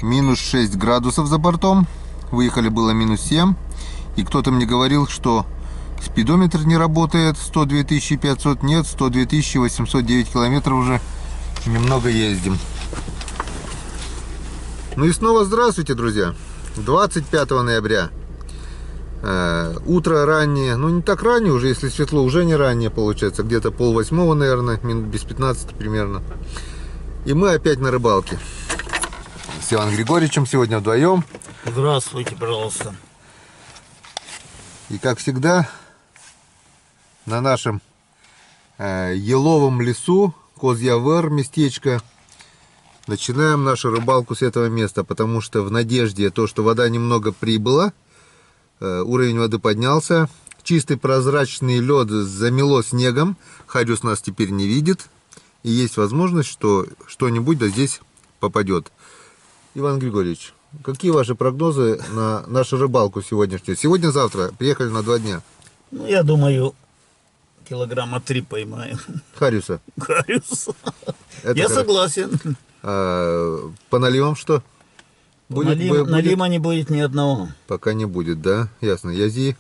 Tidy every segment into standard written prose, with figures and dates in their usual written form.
минус 6 градусов за бортом. Выехали было минус 7. И кто-то мне говорил, что спидометр не работает. 102 500, нет, 102 809 километров уже немного ездим. Ну и снова здравствуйте, друзья. 25 ноября. Утро раннее, ну не так раннее уже, если светло, уже не раннее получается. Где-то 7:30, наверное, минут без 15 примерно. И мы опять на рыбалке. С Иваном Григорьевичем сегодня вдвоем. Здравствуйте, пожалуйста. И как всегда, на нашем еловом лесу, Козьявер местечко, начинаем нашу рыбалку с этого места, потому что в надежде то, что вода немного прибыла, уровень воды поднялся, чистый прозрачный лед замело снегом, Хариус нас теперь не видит, и есть возможность, что что-нибудь да здесь попадет. Иван Григорьевич, какие ваши прогнозы на нашу рыбалку сегодняшнюю? Сегодня-завтра приехали на 2 дня. Ну, я думаю, килограмма 3 поймаем. Хариуса. Хариус. Это Я хорошо. согласен. По наливам что? Налима не будет ни одного. Пока не будет, да? Ясно. Язи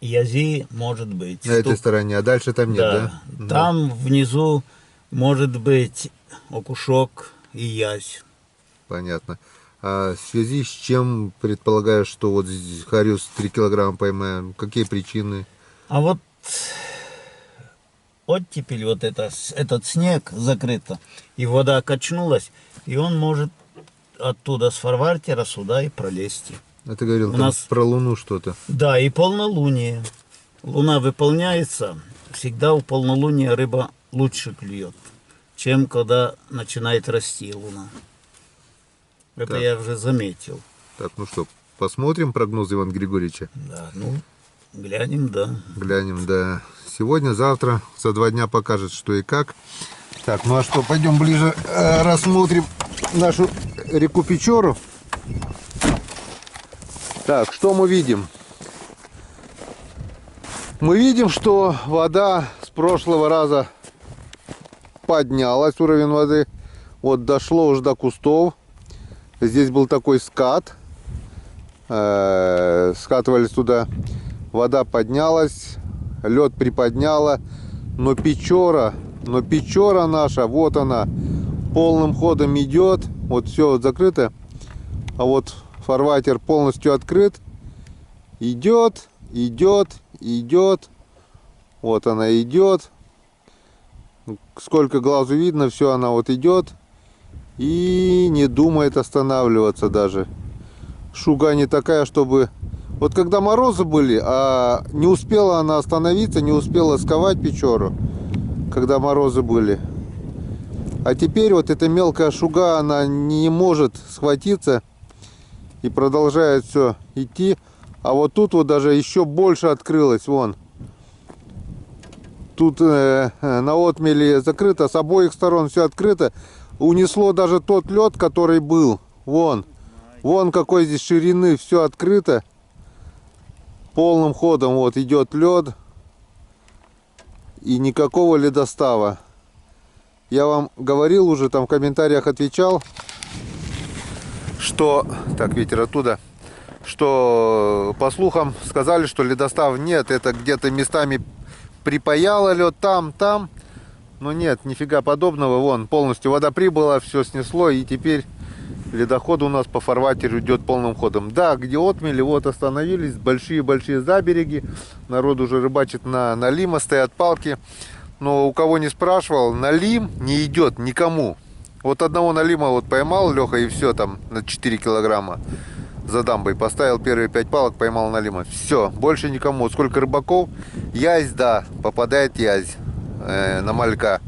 Язи может быть. на этой стороне, а дальше там нет, да? Да. Там внизу может быть окушок и язь. Понятно. А в связи с чем предполагаешь, что вот здесь Хариус 3 килограмма поймаем? Какие причины? А вот оттепель, вот этот снег закрыто, и вода качнулась, и он может оттуда с фарвартера сюда и пролезть. А ты говорил У там нас- про Луну что-то. Да, и полнолуние. Луна выполняется, всегда у полнолуния рыба лучше клюет, чем когда начинает расти луна. Это Так. я уже заметил. Так, ну что, посмотрим прогнозы Ивана Григорьевича? Да, ну, глянем, да. Глянем, да. Сегодня-завтра за 2 дня покажет, что и как. Так, ну а что, пойдем ближе рассмотрим нашу реку Печору. Так, что мы видим? Мы видим, что вода с прошлого раза поднялась, уровень воды. Вот дошло уже до кустов. Здесь был такой скат. Скатывались туда. Вода поднялась, лед приподняла. Но Печора наша, вот она, полным ходом идет. Вот все вот закрыто. А вот фарватер полностью открыт. Идет, идет, идет. Вот она идет. Сколько глазу видно, все она вот идет. И не думает останавливаться даже. Шуга не такая, чтобы... Вот когда морозы были, а не успела она остановиться, не успела сковать Печору, когда морозы были. А теперь вот эта мелкая шуга, она не может схватиться и продолжает все идти. А вот тут вот даже еще больше открылось, вон. Тут на отмели закрыто, с обоих сторон все открыто. Унесло даже тот лед, который был. Вон. Вон какой здесь ширины, все открыто. Полным ходом вот идет лед. И никакого ледостава. Я вам говорил уже, там в комментариях отвечал, что... Так, ветер оттуда. Что по слухам сказали, что ледостав нет. Это где-то местами припаяло лед там. Но нет, нифига подобного. Вон, полностью вода прибыла, все снесло. И теперь ледоход у нас по фарватеру идет полным ходом. Да, где отмели, вот остановились. Большие-большие забереги. Народ уже рыбачит на налима, стоят палки. Но у кого не спрашивал, налим не идет никому. Вот одного налима вот поймал Леха, и все там на 4 килограмма. За дамбой поставил первые 5 палок, поймал налима. Все, больше никому. Вот сколько рыбаков, язь, да, попадает язь на малька.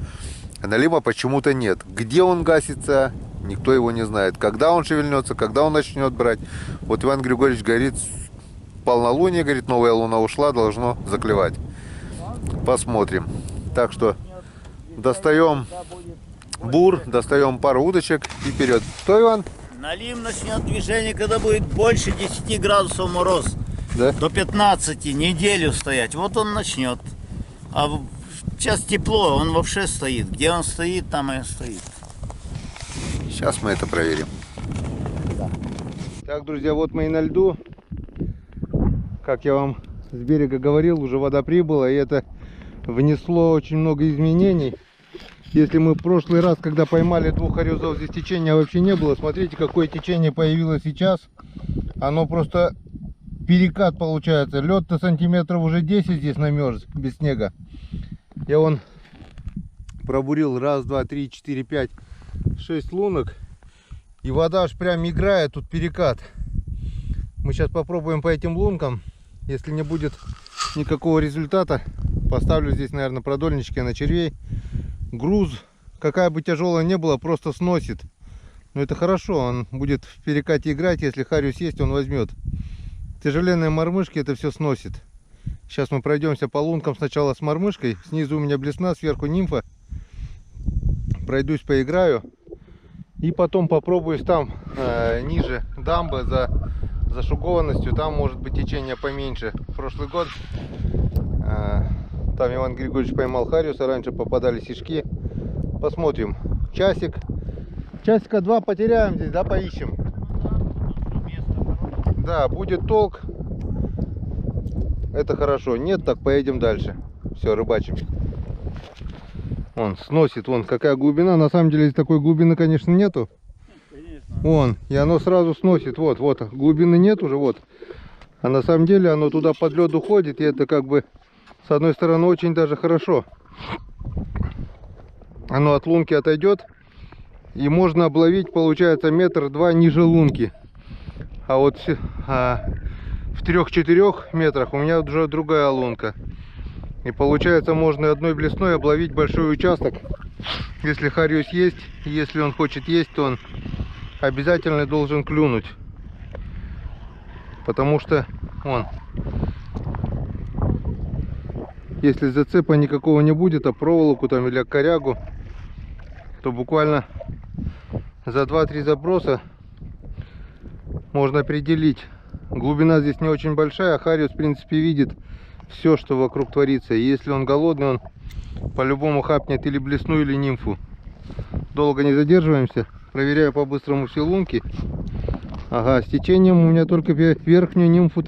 А налима почему-то нет. Где он гасится, никто его не знает. Когда он шевельнется, когда он начнет брать. Вот Иван Григорьевич говорит, полнолуние, говорит, новая луна ушла, должно заклевать. Посмотрим. Так что достаем бур, достаем пару удочек и вперед. Что, Иван? Налим начнет движение, когда будет больше 10 градусов мороз. Да? До 15, неделю стоять. Вот он начнет. А сейчас тепло, он вообще стоит. Где он стоит, там и стоит. Сейчас мы это проверим. Так, друзья, вот мы и на льду. Как я вам с берега говорил, уже вода прибыла, и это внесло очень много изменений. Если мы в прошлый раз, когда поймали двух хорюзов, здесь течения вообще не было. Смотрите, какое течение появилось сейчас. Оно просто перекат получается. Лед-то сантиметров уже 10 здесь намерз без снега. Я вон пробурил 1, 2, 3, 4, 5, 6 лунок. И вода аж прям играет, тут перекат. Мы сейчас попробуем по этим лункам. Если не будет никакого результата, поставлю здесь, наверное, продольнички на червей. Груз, какая бы тяжелая не была, просто сносит. Но это хорошо, он будет в перекате играть. Если хариус есть, он возьмет. Тяжеленные мормышки это все сносит. Сейчас мы пройдемся по лункам сначала с мормышкой. Снизу у меня блесна, сверху нимфа. Пройдусь, поиграю. И потом попробую там ниже дамбы за шугованностью. Там может быть течение поменьше. Прошлый год там Иван Григорьевич поймал хариуса. Раньше попадали сишки. Посмотрим. Часика 2 потеряем здесь, да, поищем. Да, будет толк. Это хорошо. Нет, так поедем дальше. Все, рыбачим. Он сносит, вон какая глубина. На самом деле здесь такой глубины, конечно, нету. Вон, и оно сразу сносит. Вот, глубины нет уже, вот. А на самом деле оно туда под лед уходит. И это как бы, с одной стороны, очень даже хорошо. Оно от лунки отойдет. И можно обловить, получается, 1-2 ниже лунки. А вот в 3-4 метрах у меня уже другая лунка. И получается, можно одной блесной обловить большой участок. Если хариус есть, если он хочет есть, то он обязательно должен клюнуть. Потому что если зацепа никакого не будет, а проволоку там или корягу, то буквально за 2-3 заброса можно определить. Глубина здесь не очень большая, а хариус в принципе видит все, что вокруг творится. И если он голодный, он по-любому хапнет или блесну, или нимфу. Долго не задерживаемся. Проверяю по-быстрому все лунки. Ага, с течением у меня только верхнюю нимфу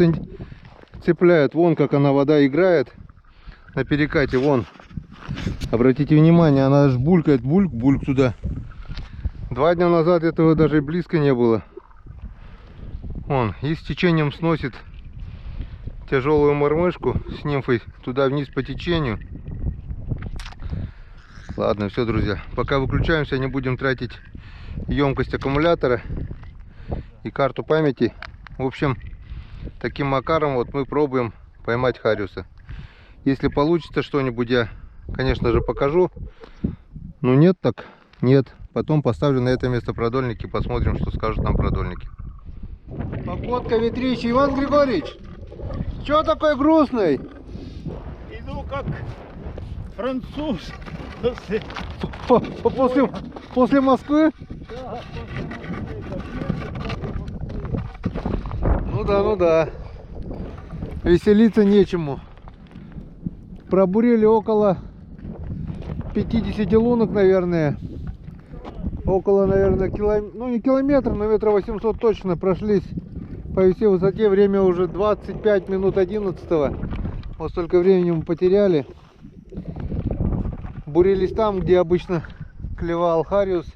цепляет. Вон как она, вода играет на перекате. Вон, обратите внимание, она аж булькает. Бульк туда. 2 дня назад этого даже близко не было. Вон, и с течением сносит тяжелую мормышку с нимфой туда вниз по течению. Ладно, все, друзья, пока выключаемся, не будем тратить емкость аккумулятора и карту памяти. В общем, таким макаром вот мы пробуем поймать хариуса. Если получится что-нибудь, я, конечно же, покажу. Ну нет, так нет. Потом поставлю на это место продольники, посмотрим, что скажут нам продольники. Погодка ветрища. Иван Григорьевич, что такой грустный? Иду как француз. После Москвы? Ну да. Веселиться нечему. Пробурили около 50 лунок, наверное. Около, наверное, не километр, но 800 метров точно прошлись по всей высоте. Время уже 25 минут 11. Вот столько времени мы потеряли. Бурились там, где обычно клевал хариус.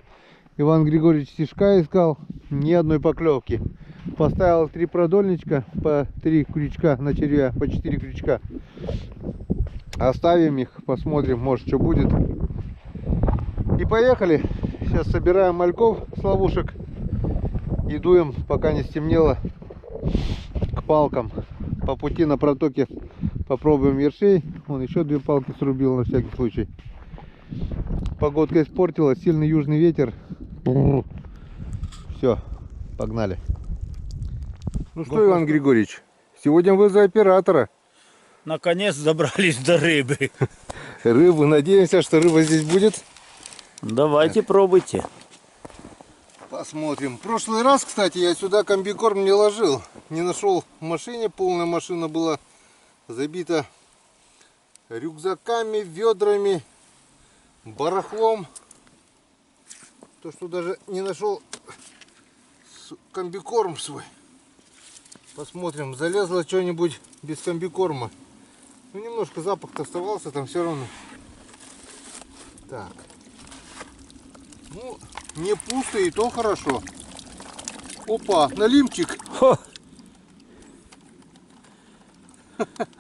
Иван Григорьевич стишка искал. Ни одной поклевки. Поставил 3 продольничка по 3 крючка на червя, по 4 крючка. Оставим их, посмотрим, может что будет. И поехали. Сейчас собираем мальков с ловушек и дуем, пока не стемнело, к палкам. По пути на протоке попробуем ершей. Он еще 2 палки срубил на всякий случай. Погодка испортилась, сильный южный ветер. Все, погнали. Ну что, Иван Григорьевич, сегодня вы за оператора. Наконец добрались до рыбы. Рыбу, надеемся, что рыба здесь будет. Давайте пробуйте. Посмотрим. В прошлый раз, кстати, я сюда комбикорм не ложил. Не нашел в машине. Полная машина была забита рюкзаками, ведрами, барахлом. То, что даже не нашел комбикорм свой. Посмотрим, залезло что-нибудь без комбикорма. Ну, немножко запах-то оставался там все равно. Так. Ну, не пусто, и то хорошо. Опа, налимчик. Хо.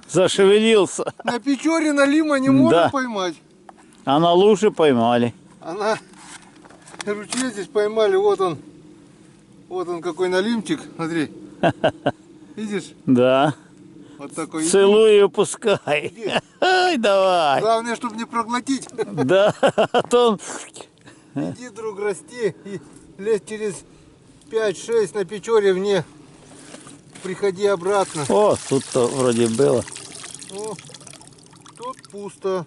Зашевелился. На Печоре налима не можем Да. поймать. А на луже поймали. А на ручье здесь поймали. Вот он какой налимчик. Смотри. Видишь? Да. Вот такой. Целуй и упускай. Иди. Ай, давай. Главное, чтобы не проглотить. Да, а то он... Иди, друг, расти. И лезь через 5-6 на Печоре вне. Приходи обратно. О, тут-то вроде было. О, тут пусто.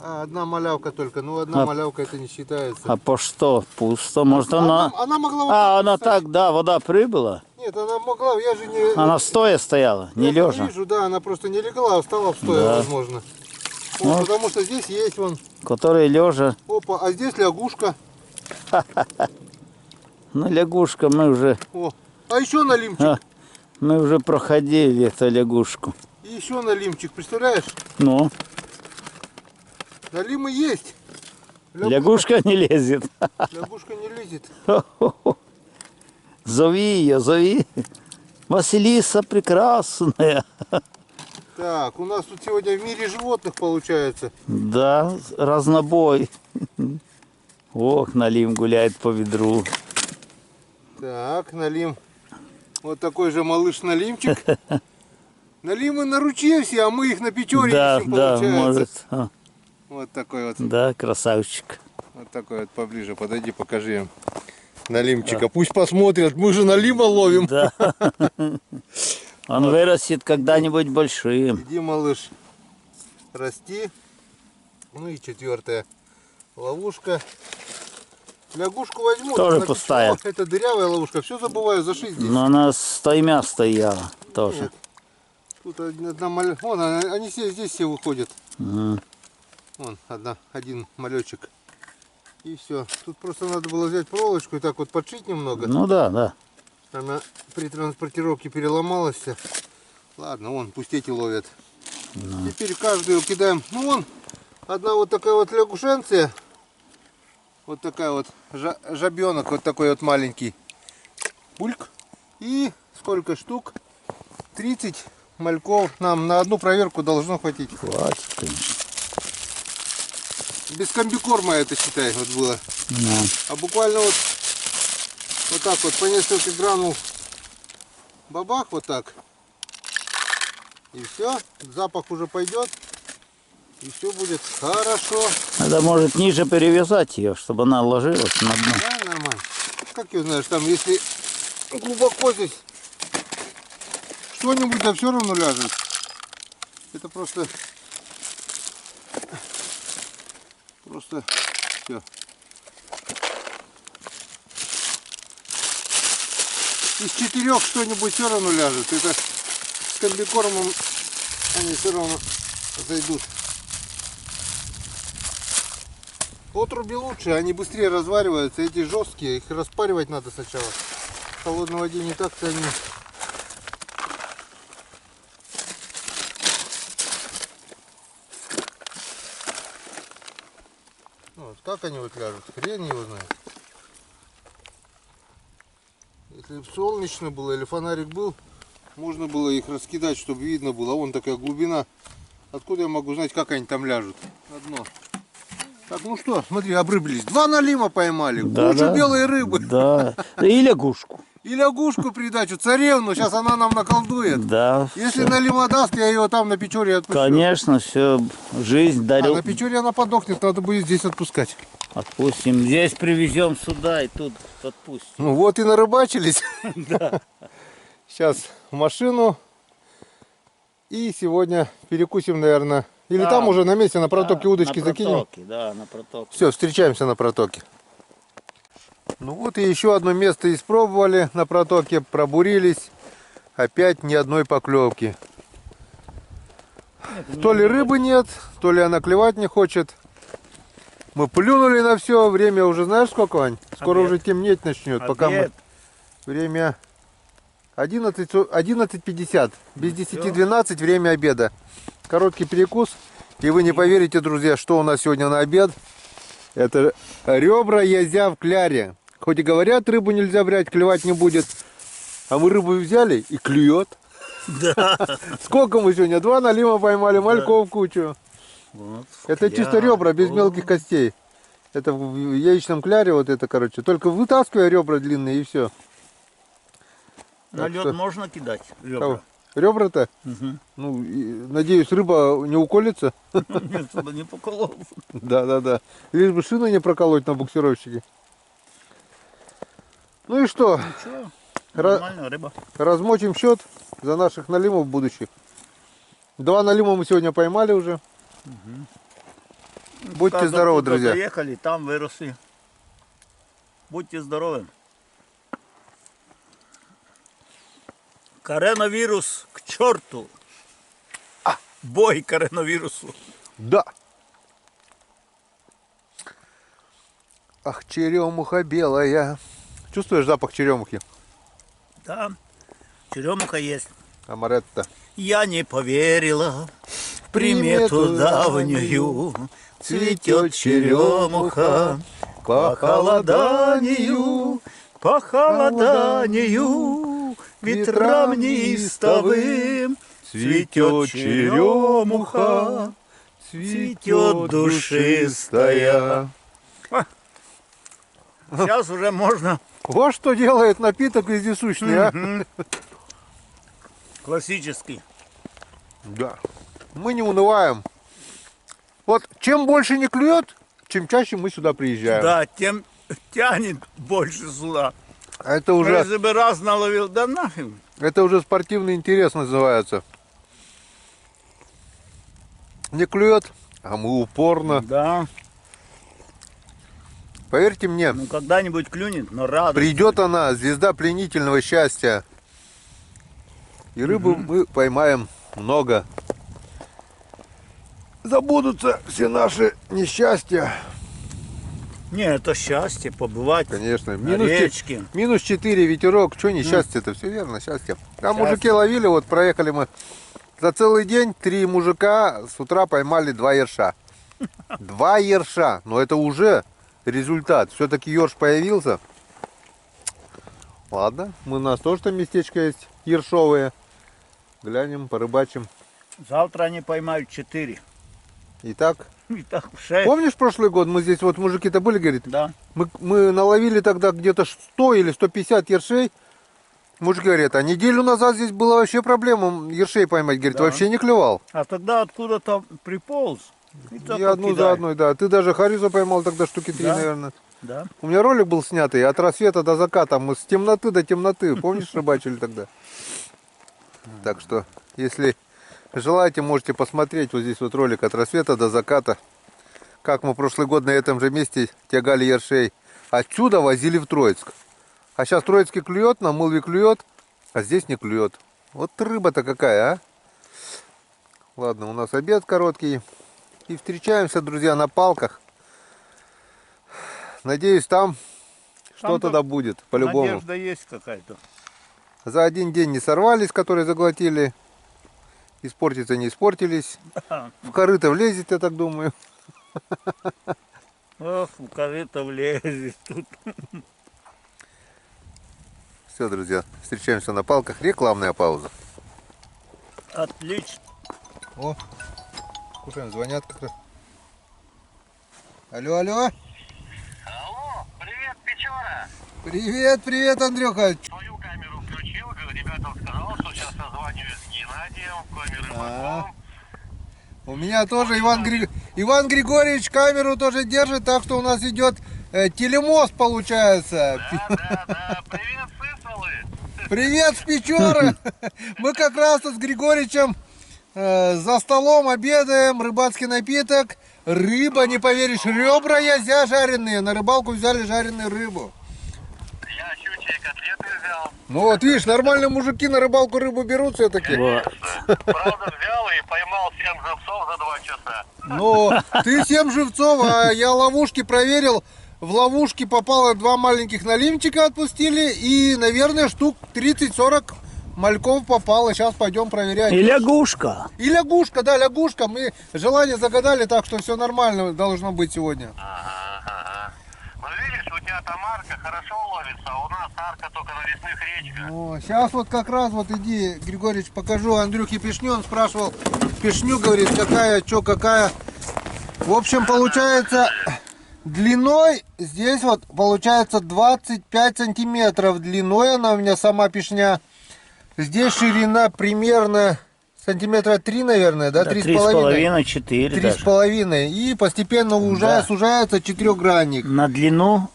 А, одна малявка только. Ну, одна малявка это не считается. А по что пусто? Может она... Она могла вот А, так, она кстати. так, да, вода прибыла. Нет, она могла, я же не... Она стоя стояла, не Я лежа. вижу, да, она просто не легла, а встала в стоя, Да. возможно. Вот, потому что здесь есть вон. Который лежа. Опа, а здесь лягушка. Ну, лягушка, мы уже... О, а еще налимчик. А, мы уже проходили эту лягушку. И еще налимчик, представляешь? Ну, Налимы есть. лягушка не лезет. Лягушка не лезет. Зови ее, зови. Василиса прекрасная. Так, у нас тут сегодня в мире животных получается. Да, разнобой. Ох, Налим гуляет по ведру. Так, налим. Вот такой же малыш налимчик. Налимы на ручье все, а мы их на Печоре Да, ищем, да, получается. может. А, Вот такой вот. да, красавчик. Вот такой вот поближе. Подойди, покажи им. Налимчика. Пусть посмотрят, мы же налима ловим. Да. Он вырастет когда-нибудь большим. Иди, малыш, расти. Ну и четвертая ловушка. Лягушку возьму. Тоже напишу. пустая. О, это дырявая ловушка. Все забываю зашить здесь. Но она стоймя стояла тоже. Нет. Тут одна Вон, они все здесь все выходят. Мгм. Вон, один малечек. И все. Тут просто надо было взять проволочку и так вот подшить немного. Ну да, да. Она при транспортировке переломалась вся. Ладно, вон, пусть эти ловят. Теперь каждую кидаем. Ну вон, одна вот такая вот лягушенция. Вот такая вот жабенок, вот такой вот маленький. Пульк. И сколько штук? 30 мальков. Нам на одну проверку должно хватить. Хватит, конечно. Без комбикорма это, считай, вот было. Да. А буквально вот так вот по несколько гранул бабах вот так. И все, запах уже пойдет. И все будет хорошо. Надо, может, ниже перевязать ее, чтобы она ложилась на дно. Да, нормально. Как ее знаешь, там если глубоко здесь что-нибудь, да все равно ляжет. Это просто все. Из 4 что-нибудь все равно ляжет. Это с комбикормом они все равно зайдут. Отруби лучше, они быстрее развариваются. Эти жесткие, их распаривать надо сначала. В холодной воде не так-то они. Вот, как они вот ляжут, хрен его знает. Если бы солнечно было или фонарик был, можно было их раскидать, чтобы видно было. Вон такая глубина. Откуда я могу знать, как они там ляжут? На дно. Так, ну что, смотри, обрыблись. 2 налима поймали. Да, Кучу да. белой рыбы. Да. И лягушку. И лягушку придачу, царевну. Сейчас она нам наколдует. Да. Если всё. налима даст, я ее там на Печоре отпущу. Конечно, все, жизнь А дарил. на Печоре она подохнет, надо будет здесь отпускать. Отпустим. Здесь привезем сюда и тут отпустим. Ну вот и нарыбачились. Да. Сейчас в машину. И сегодня перекусим, наверное. Или Да. там уже на месте, на протоке удочки на закинем. протоке, да, на протоке. Все, встречаемся на протоке. Ну вот и еще одно место испробовали на протоке, пробурились. Опять ни одной поклевки. То ли рыбы нет, то ли она клевать не хочет. Мы плюнули на все, время уже знаешь сколько, Вань? Скоро Обед. уже темнеть начнет. Пока мы Обед. Время 11:50. Без 10:12 время обеда. Короткий перекус. И вы не поверите, друзья, что у нас сегодня на обед. Это ребра язя в кляре. Хоть и говорят, рыбу нельзя брать, клевать не будет. А мы рыбу взяли и клюет. Да. Сколько мы сегодня? 2 налима поймали, мальков кучу. Вот, Это чисто ребра, без мелких костей. Это в яичном кляре вот это, короче. Только вытаскивай ребра длинные и все. На лед что- можно кидать ребра? Ребра-то? Угу. Ну, надеюсь, рыба не уколется. Нет, чтобы не поколол. Да. Лишь бы шину не проколоть на буксировщике. Ну и что? Ничего, Ра- нормально, рыба. Размочим счет за наших налимов будущих. 2 налима мы сегодня поймали уже. Будьте Как здоровы, оттуда друзья. Заехали, там выросли. Будьте здоровы. Коронавирус к черту. Бой коронавирусу. Да. Ах, черемуха белая. Чувствуешь запах черемухи? Да, черемуха есть. Амаретто. Я не поверила в примету примету давнюю. Цветет черемуха по холоданию, по холоданию, ветрам неистовым. Цветет черемуха, цветет душистая. Сейчас уже можно Вот что делает напиток вездесущный, а? классический. Да. Мы не унываем. Вот чем больше не клюет, чем чаще мы сюда приезжаем. Да, тем тянет больше сюда. Это А уже, если бы раз наловил, да нафиг. это уже спортивный интерес называется. Не клюет, а мы упорно. Да, Поверьте мне, ну когда-нибудь клюнет, но радость. придет она, звезда пленительного счастья. И рыбы мы поймаем много. Забудутся все наши несчастья. Не, это счастье, побывать Конечно. на речке. Минус 4 ветерок. Что несчастье? Это все верно, счастье. Там Счастье. мужики ловили, вот проехали мы. За целый день 3 мужика с утра поймали 2 ерша. 2 ерша. Но это уже результат. Все-таки ерш появился. Ладно, у нас тоже там местечко есть ершовые. Глянем, порыбачим. Завтра они поймают 4. Итак, И так 6. помнишь прошлый год мы здесь вот мужики-то были, говорит, Да. мы наловили тогда где-то 100 или 150 ершей. Муж говорит, а неделю назад здесь была вообще проблема ершей поймать. Говорит, Да. вообще не клевал. А тогда откуда-то приполз. И так И одну за подкидает. одной, да. Ты даже харизу поймал тогда штуки 3, Да. наверное. Да. У меня ролик был снятый от рассвета до заката. Мы с темноты до темноты. Помнишь, рыбачили тогда? Так что, если желаете, можете посмотреть вот здесь вот ролик от рассвета до заката. Как мы прошлый год на этом же месте тягали ершей. Отсюда возили в Троицк. А сейчас Троицкий клюет, на Мылве клюет, а здесь не клюет. Вот рыба-то какая, а? Ладно, у нас обед короткий. И встречаемся, друзья, на палках. Надеюсь, там что-то да будет, по-любому. Надежда есть какая-то. За один день не сорвались, которые заглотили. Испортиться не испортились. В корыто влезет, я так думаю. Ох, в корыто влезет тут. Все, друзья, встречаемся на палках. Рекламная пауза. Отлично. О, кушаем, звонят как-то. Алло, алло. Алло, привет, Печора. Привет, Андрюха. Твою камеру включил, ребятам сказал, что сейчас созваниваюсь с Геннадием, камерой У меня тоже Иван Григорьевич камеру тоже держит, так что у нас идет телемост получается. Да, привет, Сысолы. Привет, с Печоры. Мы как раз тут с Григорьевичем за столом обедаем, рыбацкий напиток, рыба, не поверишь, ребра язя жареные, на рыбалку взяли жареную рыбу. Я щучьи котлеты взял. Ну вот, видишь, нормальные мужики на рыбалку рыбу берут все-таки. Правда, взял и поймал 7 живцов за 2 часа. Ну, ты 7 живцов, а я ловушки проверил. в ловушки попало 2 маленьких налимчика, отпустили. И, наверное, штук 30-40 мальков попало. Сейчас пойдем проверять. И лягушка. И лягушка, да, лягушка. Мы желание загадали, так что все нормально должно быть сегодня. Ага. Ну видишь, у тебя там арка хорошо ловится, а у нас арка только на лесных речках. О, сейчас вот как раз вот иди, Григорьевич, покажу Андрюхе пешню. Он спрашивал пешню, говорит, какая, что, какая. В общем, получается, длиной здесь вот получается 25 сантиметров длиной. Она у меня сама пешня. Здесь ширина примерно сантиметра 3, наверное, да? 3,5, 4 даже. 3,5. И постепенно уже сужается четырехгранник. На длину,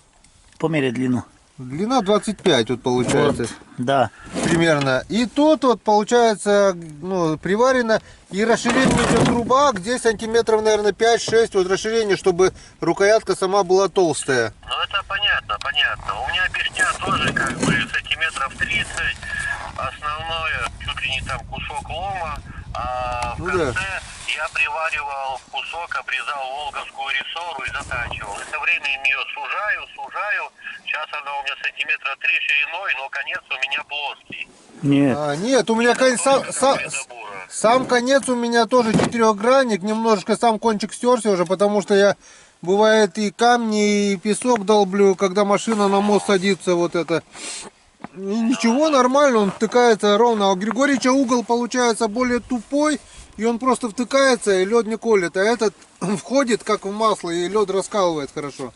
померяй длину. Длина 25 вот получается. Вот, да. Примерно. И тут вот получается, ну, приварено. И расширение идет труба, где сантиметров, наверное, 5-6. Вот расширение, чтобы рукоятка сама была толстая. Ну это понятно. У меня пешня тоже как бы сантиметров 30. Основное чуть ли не там кусок лома. А в Ну конце да. я приваривал кусок, обрезал волговскую рессору и затачивал. И со временем ее сужаю. Сейчас она у меня сантиметра 3 шириной, но конец у меня плоский. Нет. Нет, у меня сам конец у меня тоже четырехгранник. Немножечко сам кончик стерся уже, потому что я, бывает, и камни, и песок долблю, когда машина на мост садится, вот это. И ничего, нормально, он втыкается ровно. А у Григорьевича угол получается более тупой, и он просто втыкается, и лед не колет. А этот входит как в масло, и лед раскалывает хорошо.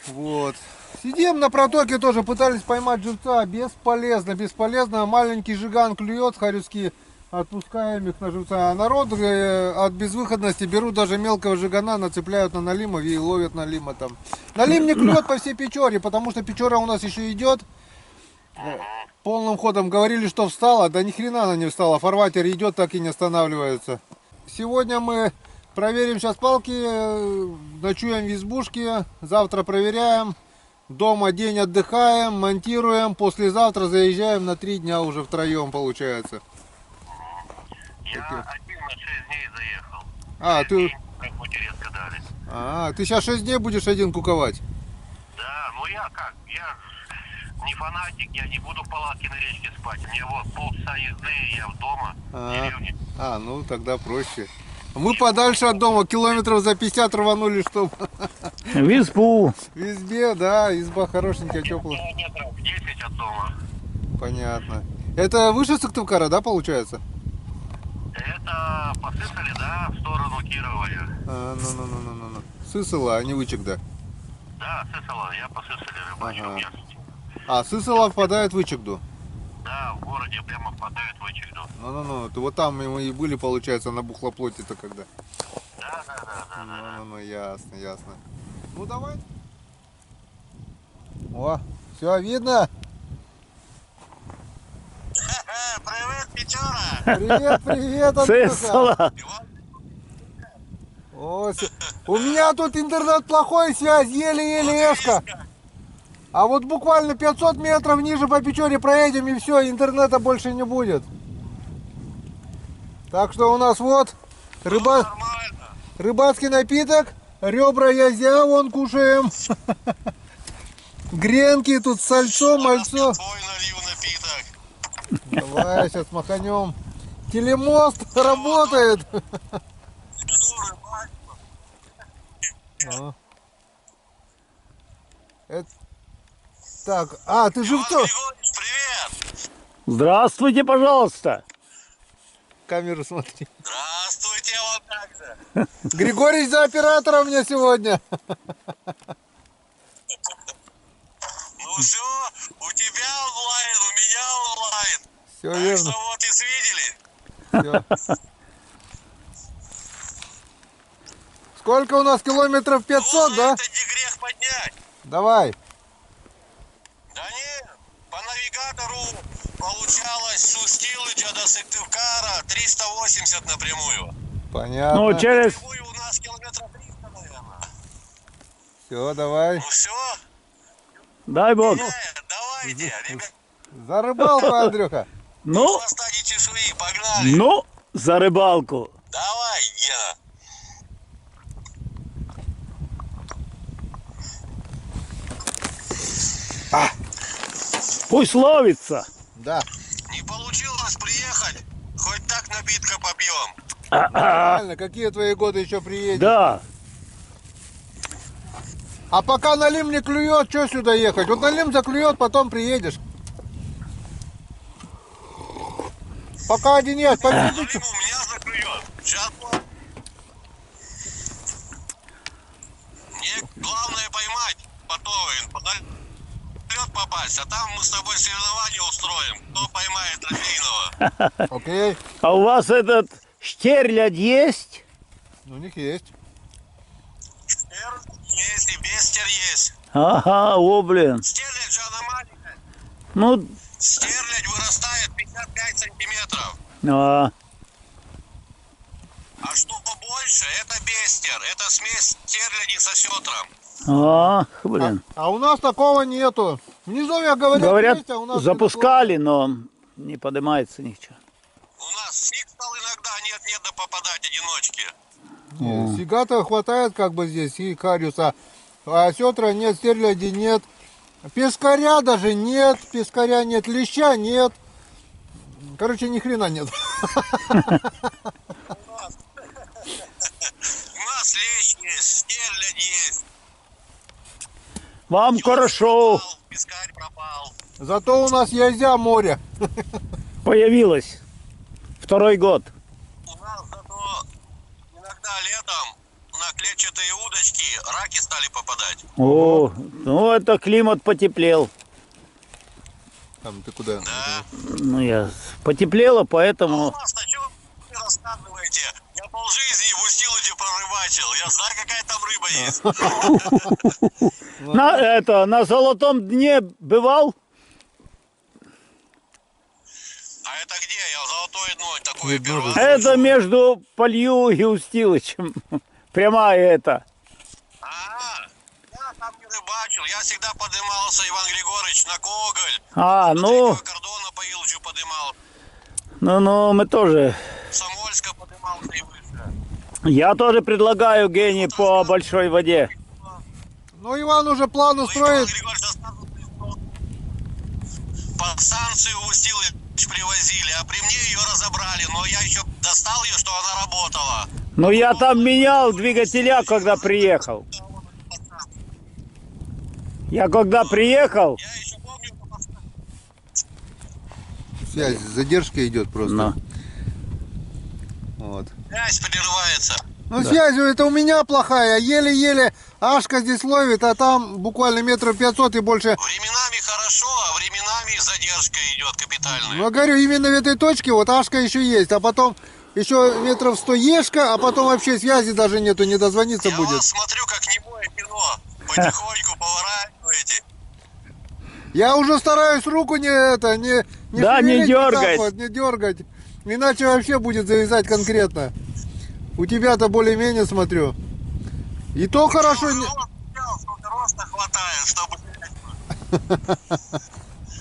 Вот. Сидим на протоке тоже, пытались поймать живца. Бесполезно. Маленький жиган клюет, харюски, отпускаем их на живца. А народ от безвыходности берут даже мелкого жигана, нацепляют на налимов и ловят налима там. Налим не клюет по всей Печоре, потому что Печора у нас еще идет. Полным ходом говорили, что встала, да ни хрена она не встала. Фарватер идет, так и не останавливается. Сегодня мы проверим сейчас палки, ночуем в избушке, завтра проверяем. Дома день отдыхаем, монтируем, послезавтра заезжаем на 3 дня уже втроем получается. Я один на 6 дней заехал. Ты... Как резко дали. Ты сейчас 6 дней будешь один куковать? Да, ну я как? Я не фанатик, я не буду в палатке на речке спать. Мне вот полчаса езды, и я в дома, в деревне. Ну тогда проще. Мы подальше от дома, километров за 50 рванули, чтобы... В избу. В избе, да, изба хорошенькая, теплая. Километров 10 от дома. Понятно. Это выше Сыктывкара, да, получается? Это по Сысоле, да, в сторону Кирова я. Ну. Сысола, а не Вычек, да? Да, Сысола, я по Сысоле рыбачу. Ага. У меня... Сысола впадает в Вычегду. Да, в городе прямо впадает в Вычегду. Ну. Вот там мы и были, получается, на Бухлоплоте-то когда. Да. Ну, ясно. Ну, давай. О, все видно? Привет, Печора! Привет, Андрюха. Сысола. У меня тут интернет плохой, связь еле-еле эшка. А вот буквально 500 метров ниже по Печоре проедем, и все, интернета больше не будет. Так что у нас вот рыбацкий напиток, ребра язя, вон кушаем. Гренки тут, сальцо, мальцо. Твой налью напиток. Давай, сейчас маханем. Телемост работает. Так, ты живцов. Привет! Здравствуйте, пожалуйста. Камеру смотри. Здравствуйте, вот так же. Григорий за оператора у меня сегодня. Ну все, у тебя онлайн, у меня онлайн. Все Так верно. что вот и свидели. Всё. Сколько у нас километров? 500, да? Это не грех поднять. Давай. Да не, по навигатору получалось с Устилыча до Сыктывкара 380 напрямую. Понятно. Ну, через... Напрямую у нас километров 300, наверное. Все, давай. Ну все, Дай бог. давайте, ребят. За рыбалку, Андрюха. Ну, Останете швы, погнали. ну, за рыбалку. Давай, Гена. Пусть ловится. Да. Не получилось приехать, хоть так напитка попьем. Правильно, какие твои годы еще приедешь? Да. А пока налим не клюет, что сюда ехать? Вот налим заклюет, потом приедешь. Пока один есть, Налим пойдем. у меня заклюет. Сейчас мне главное поймать потом, на лед попасть, а там мы с тобой соревнования устроим. Кто поймает трофейного. Окей. А у вас этот штерлядь есть? У них есть. Стер есть и бестер есть. Ага, о, блин. Стерлядь же она маленькая. Ну, Стерлядь вырастает 55 сантиметров. а, А что побольше, это бестер. Это смесь стерляди со сетром. блин. А у нас такого нету. Внизу, я Говорят, есть, а у нас запускали, но не поднимается ничего. У нас фиг стал иногда нет-нет да попадать одиночки. Нет, сигата хватает как бы здесь и кариуса. А сетра нет, стерляди нет. Пескаря даже нет. Пескаря нет, леща нет. Короче, ни хрена нет. У нас лещ есть, стерлядь есть. Вам хорошо Пропал, пескарь пропал. Зато у нас езя море. появилось. Второй год. У нас зато иногда летом на клетчатые удочки раки стали попадать. О, ну это климат потеплел. Там ты куда? Да. Ну я потеплело, А у поэтому нас-то что вы рассказываете? Я полжизни в Устилыче прорыбачил. Я знаю, какая там рыба есть. на Золотом дне бывал? А это где? Я золотое дно такое Видно, первый да. раз Это слышу. между Полью и Устилычем. Прямая это. Я там не рыбачил. Я всегда поднимался, Иван Григорьевич, на Коголь. А, До ну, Третьего кордона по Илычу поднимал. ну, мы тоже. Самольска поднимался и выше. Я тоже предлагаю Гене по большой воде. Ну, Иван уже план Иван устроит. Григорьевич рассказывал, что по станцию в Устилыч привозили, а при мне ее разобрали. Но я еще достал ее, что она работала. Ну, я там менял двигателя, когда приехал. Я когда приехал, Я еще помню, Связь, задержка идет просто. ну, Вот. связь прерывается. Ну, связь это у меня плохая. Еле-еле Ашка здесь ловит, а там буквально метров 500 и больше. Временами хорошо, а временами задержка идет капитальная. Ну, я говорю, именно в этой точке вот Ашка еще есть, а потом еще метров 100 Ешка, а потом вообще связи даже нету, не дозвониться Я будет. вас смотрю, как немое кино. Потихоньку поворачиваете. Я уже стараюсь руку не Да, не шевелить вот так дергать. вот, не дергать. Иначе вообще будет завязать конкретно. У тебя-то более-менее смотрю. И то хорошо. Сколько роста хватает, чтобы...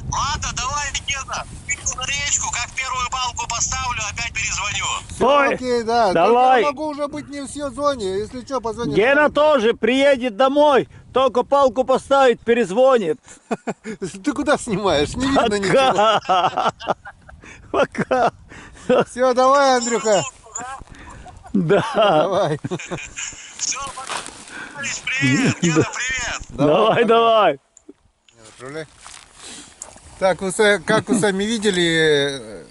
Ладно, давай, Гена, иду на речку, как первую палку поставлю, опять перезвоню. ой, Окей, да. давай. Только я могу уже быть не в сезоне. Если что, позвони. Гена тоже приедет домой, только палку поставит, перезвонит. Ты куда снимаешь? Не видно ничего. Пока. Все, давай, Андрюха. Да. Давай. Все, привет, Гена, привет. Давай. Отправляй. Так, как вы сами видели,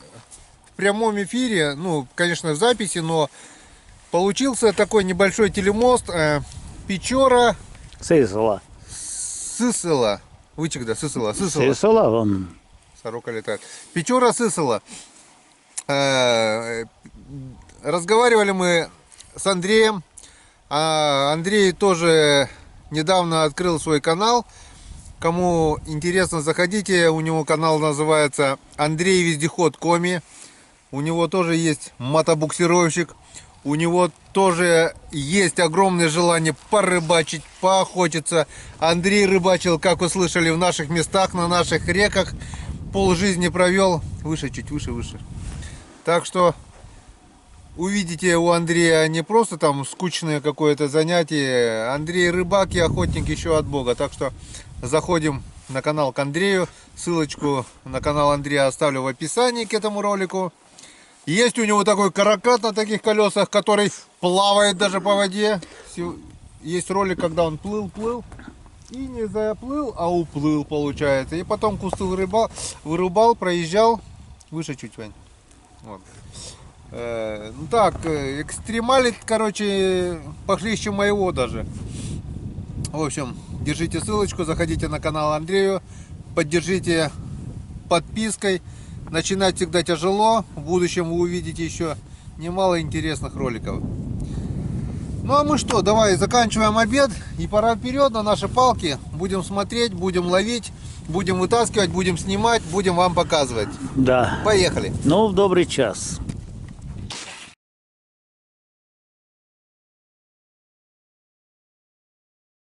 в прямом эфире, ну, конечно, в записи, но получился такой небольшой телемост Печора Сысола. Сысола. Вычек, да, Сысола. Сысола, он. Сорока летает. Печора Сысола. Разговаривали мы с Андреем. Андрей тоже недавно открыл свой канал. Кому интересно, заходите. У него канал называется Андрей Вездеход Коми. У него тоже есть мотобуксировщик. У него тоже есть огромное желание порыбачить, поохотиться. Андрей рыбачил, как вы слышали, в наших местах, на наших реках. Полжизни провел. Выше, чуть выше. Так что увидите у Андрея не просто там скучное какое-то занятие. Андрей рыбак и охотник еще от Бога. Так что заходим на канал к Андрею. Ссылочку на канал Андрея оставлю в описании к этому ролику. Есть у него такой каракат на таких колесах, который плавает даже по воде. Есть ролик, когда он плыл и не заплыл, а уплыл, получается. И потом кусты вырубал, проезжал. Выше чуть, Вань. Вот. Ну так, экстремали, короче, похлеще моего даже. В общем, держите ссылочку, заходите на канал Андрею, поддержите подпиской. Начинать всегда тяжело, в будущем вы увидите еще немало интересных роликов. Ну а мы что, давай заканчиваем обед и пора вперед на наши палки. Будем смотреть, будем ловить, будем вытаскивать, будем снимать, будем вам показывать. Да. Поехали. Ну, в добрый час.